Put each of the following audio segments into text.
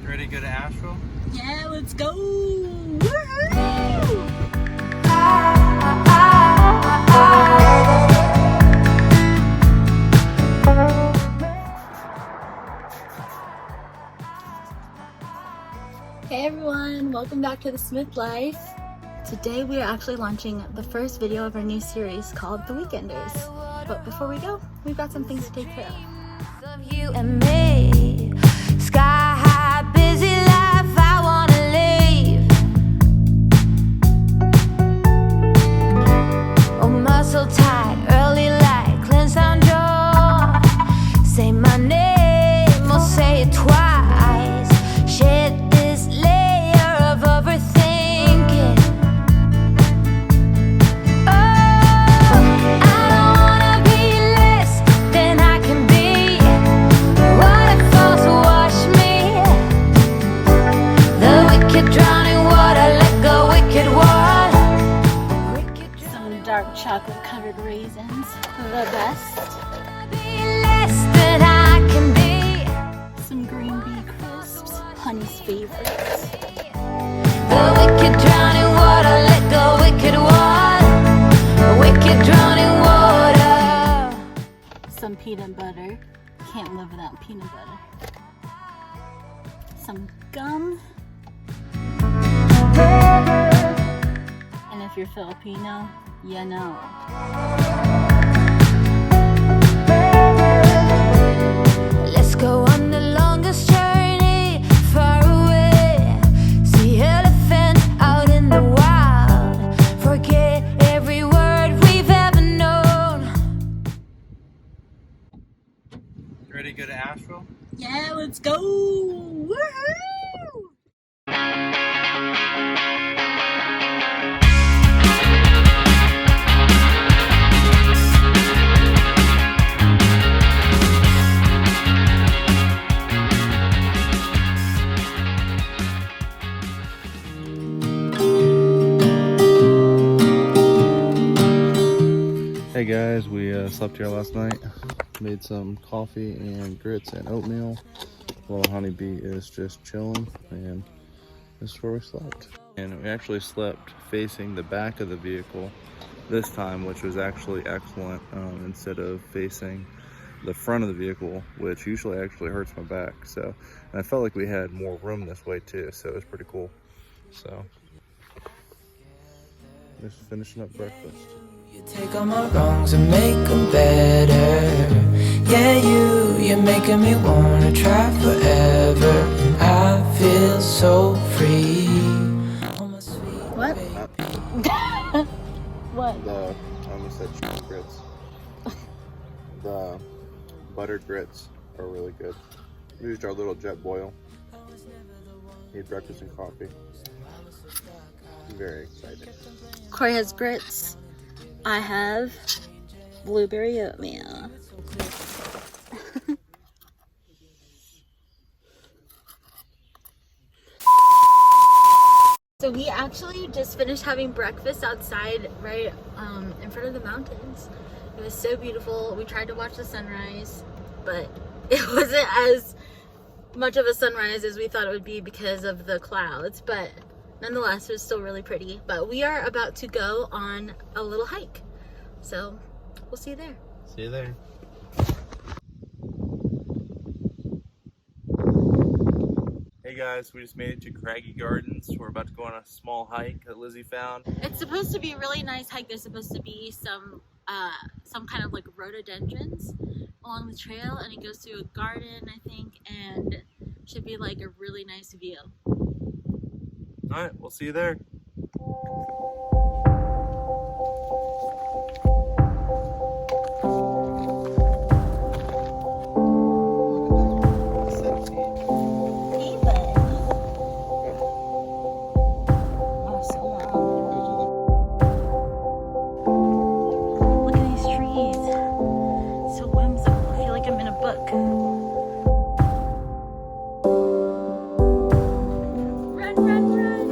Ready to go to Asheville? Yeah, let's go! Woohoo! Hey everyone, welcome back to The Smith Life. Today we are actually launching the first video of our new series called The Weekenders. But before we go, we've got some things to take care of. You and me, sky high, busy life, I wanna leave. Oh, muscle tight, early light, cleanse down jaw. Say my name, or say it twice. Shed this layer of overthinking. Oh, I don't wanna be less than I can be. Waterfalls wash me. The wicked drowning water, let go, wicked water. Some dark chocolate covered raisins, the best. Be less than I can be. Some green bee crisps, honey's favorites. The wicked drowning water, let go, wicked water. Wicked drowning water. Some peanut butter, can't live without peanut butter. Some gum. And if you're Filipino, you know. Let's go on the longest journey, far away. See elephants out in the wild. Forget every word we've ever known. Ready to go to Asheville? Yeah, let's go! Woohoo! Hey guys, we slept here last night. Made some coffee and grits and oatmeal. Little honeybee is just chilling, and this is where we slept. And we actually slept facing the back of the vehicle this time, which was actually excellent, instead of facing the front of the vehicle, which usually actually hurts my back. So, and I felt like we had more room this way too, so it was pretty cool. So, just finishing up breakfast. You take all my wrongs and make them better. Yeah, you're making me wanna try forever. And I feel so free. Oh, my sweet What? baby. What? I almost said cheese grits. The buttered grits are really good. We used our little jet boil. Ate breakfast and coffee. I'm very excited. Corey has grits. I have blueberry oatmeal. So we actually just finished having breakfast outside right in front of the mountains. It was so beautiful. We tried to watch the sunrise, but it wasn't as much of a sunrise as we thought it would be because of the clouds, but nonetheless, it was still really pretty. But we are about to go on a little hike. So we'll see you there. See you there. Hey guys, we just made it to Craggy Gardens. We're about to go on a small hike that Lizzie found. It's supposed to be a really nice hike. There's supposed to be some kind of like rhododendrons along the trail, and it goes through a garden, I think, and should be like a really nice view. Alright, we'll see you there. Run, run, run!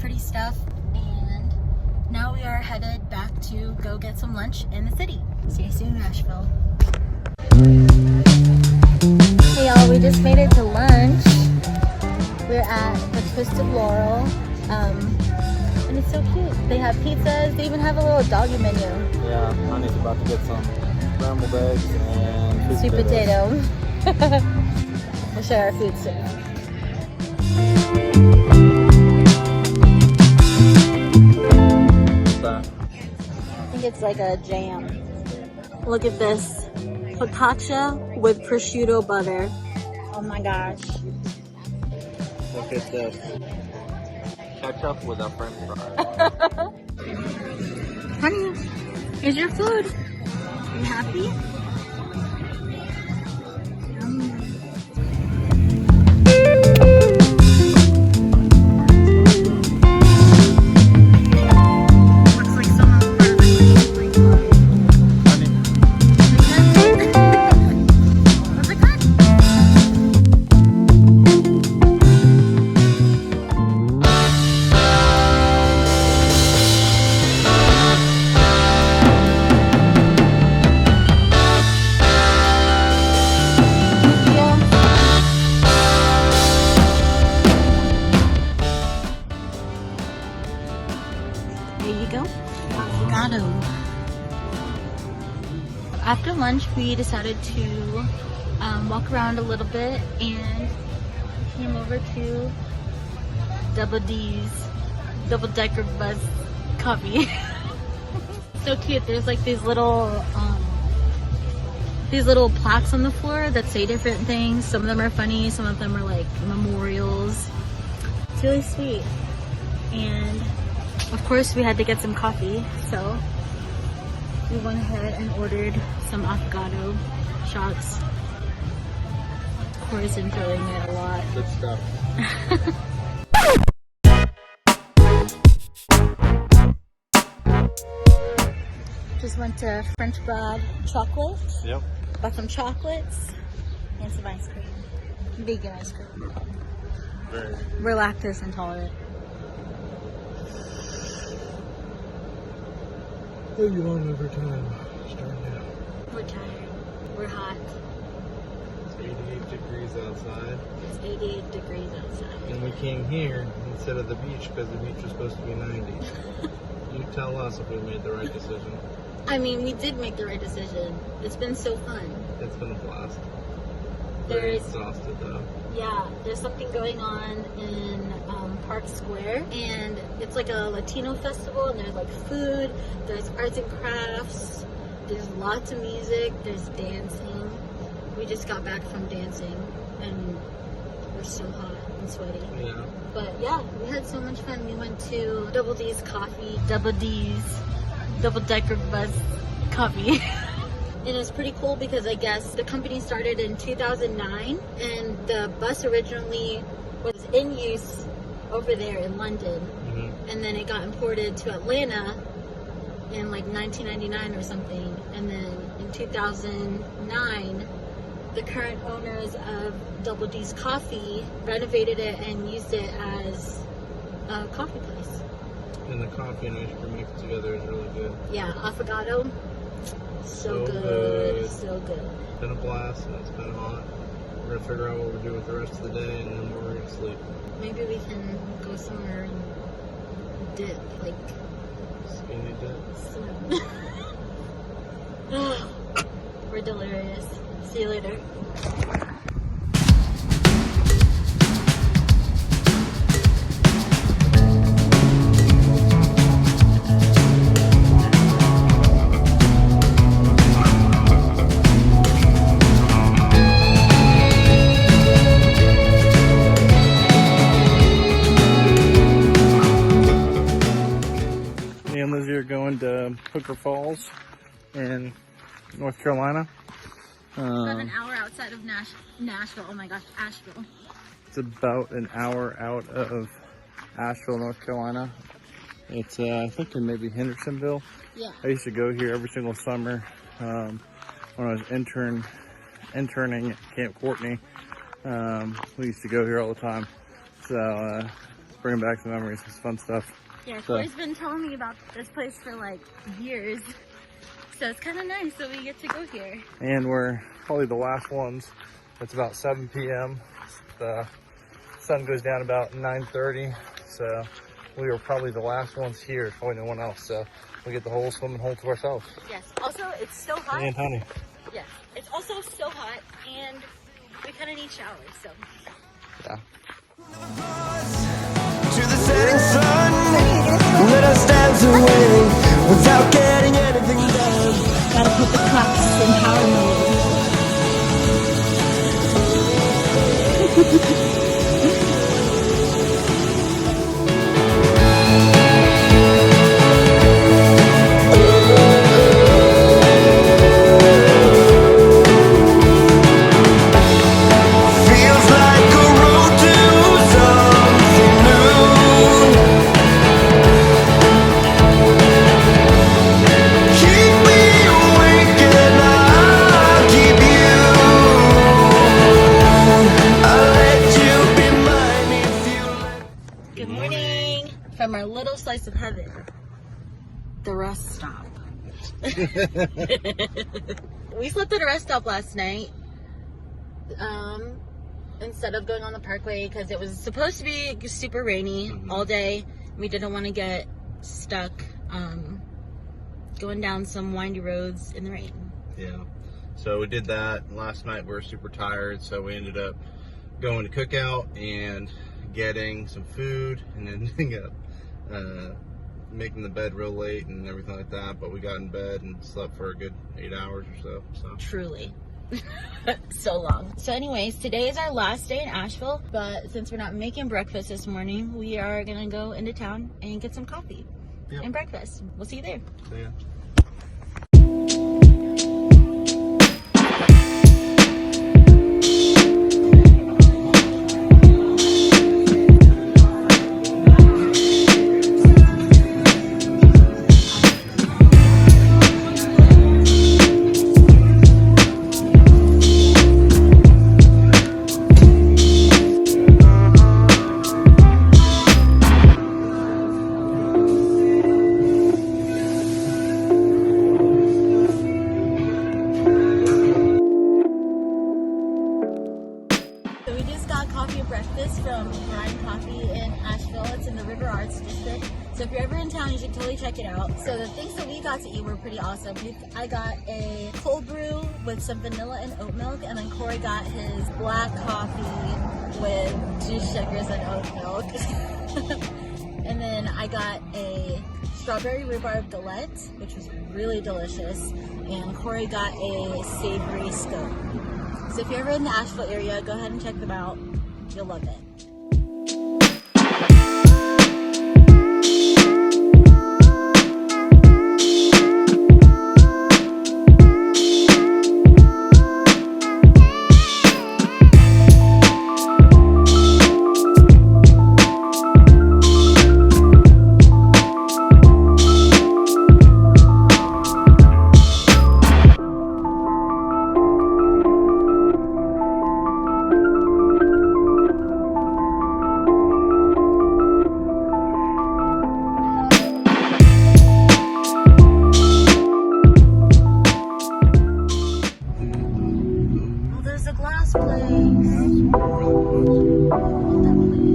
pretty stuff, and now we are headed back to go get some lunch in the city. See you soon, Asheville. Hey y'all, we just made it to lunch. We're at the Twisted Laurel, and it's so cute. They have pizzas, they even have a little doggy menu. Yeah, Honey's about to get some scrambled eggs and Sweet potato. We'll share our food soon. What's that? I think it's like a jam. Look at this. Focaccia with prosciutto butter. Oh my gosh. Look at this. Ketchup with a french fry. Honey, here's your food. You happy? Looks like someone perfectly Was it good? There you go. Avocado. After lunch, we decided to walk around a little bit and came over to Double D's Double Decker Bus Coffee. So cute. There's like these little plaques on the floor that say different things. Some of them are funny, some of them are like memorials. It's really sweet. And of course we had to get some coffee, so we went ahead and ordered some avocado shots. Of course, enjoying it a lot. Good stuff. Just went to French Broad Chocolate. Yep. Bought some chocolates and some ice cream. Vegan ice cream. Very. We're lactose intolerant. 31 overtime. Starting now. We're tired. We're hot. It's 88 degrees outside. It's 88 degrees outside. And we came here instead of the beach because the beach was supposed to be 90. You tell us if we made the right decision. I mean, we did make the right decision. It's been so fun. It's been a blast. There Very is, exhausted though. yeah, there's something going on in Park Square, and it's like a Latino festival, and there's like food, there's arts and crafts, there's lots of music, there's dancing. We just got back from dancing, and we're so hot and sweaty. Yeah. But yeah, we had so much fun. We went to Double D's Coffee, Double D's Double Decker Bus Coffee. And it was pretty cool because I guess the company started in 2009, and the bus originally was in use over there in London. Mm-hmm. And then it got imported to Atlanta in like 1999 or something. And then in 2009, the current owners of Double D's Coffee renovated it and used it as a coffee place. And the coffee and ice cream mixed together is really good. Yeah, avocado. So So good. good. So good. It's been a blast and it's been hot. We're gonna figure out what we're doing with the rest of the day and then we're gonna sleep. Maybe we can go somewhere and dip, like Skinny dip. swim. We're delirious. See you later. Me and Lizzie are going to Hooker Falls in North Carolina. About an hour outside of Nashville. Oh my gosh, Asheville. It's about an hour out of Asheville, North Carolina. It's I think in maybe Hendersonville. Yeah. I used to go here every single summer when I was interning at Camp Courtney. We used to go here all the time. So bringing back some memories. It's fun stuff. Yeah, So- Corey's been telling me about this place for like years. So it's kind of nice that we get to go here. And we're probably the last ones. It's about 7 p.m. The sun goes down about 9:30. So we were probably the last ones here. There's probably no one else. So we get the whole swimming hole to ourselves. Yes. Also, it's so hot. And honey. Yes. It's also so hot, and we kind of need showers. So. Yeah. To the setting sun, let us dance away without getting anything done. Gotta put the clocks in power mode. Feels like a road to something new. Keep me awake and I'll keep you. I'll let you be mine if you let. Good morning from our little slice of heaven, the rest stop. We slept at a rest stop last night instead of going on the parkway because it was supposed to be super rainy all day. We didn't want to get stuck going down some windy roads in the rain. Yeah. So we did that last night. We were super tired, so we ended up going to Cookout and getting some food, and then ending up making the bed real late and everything like that. But we got in bed and slept for a good 8 hours or so. Truly. So long. So anyways, today is our last day in Asheville, but since we're not making breakfast this morning, we are gonna go into town and get some coffee and breakfast. We'll see you there. So yeah. So we just got coffee and breakfast from Ryan Coffee in Asheville. It's in the River Arts District. So if you're ever in town, you should totally check it out. So the things that we got to eat were pretty awesome. I got a cold brew with some vanilla and oat milk, and then Corey got his black coffee with juice sugars and oat milk. And then I got a strawberry rhubarb galette, which was really delicious. And Corey got a savory scone. So if you're ever in the Asheville area, go ahead and check them out. You'll love it.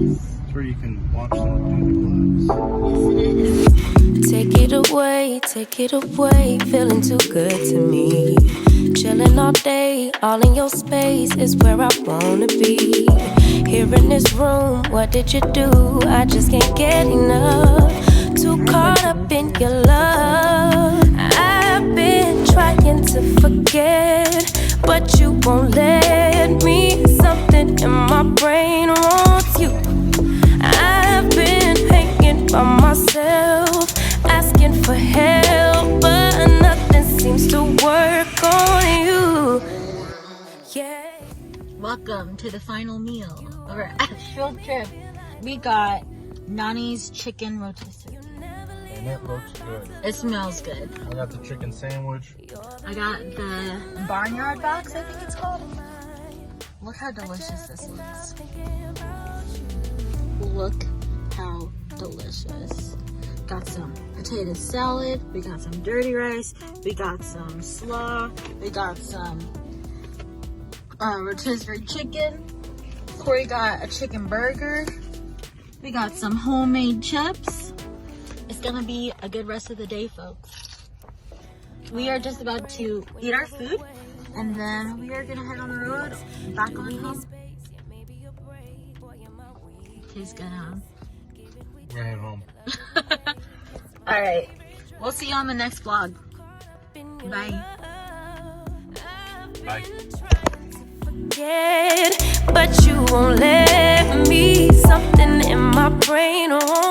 It's where you can watch them do the glass. Take it away, feeling too good to me. Chilling all day, all in your space is where I wanna be. Here in this room, what did you do? I just can't get enough. Too caught up in your love. I've been trying to forget, but you won't let me. Something in my brain wants you. I've been hanging by myself, asking for help, but nothing seems to work on you. Yeah. Welcome to the final meal of our Asheville trip. We got Nani's chicken rotisserie. And it looks good. It smells good. I got the chicken sandwich. I got the barnyard box, I think it's called. Look how delicious this looks. Look how delicious. Got some potato salad, we got some dirty rice, we got some slaw, we got some rotisserie chicken. Corey got a chicken burger. We got some homemade chips. It's gonna be a good rest of the day, folks. We are just about to eat our food, and then we are gonna head on the road back on home. He's gonna Right home. all right, we'll see you on the next vlog. Bye. Bye. But you won't let me. Something in my brain won't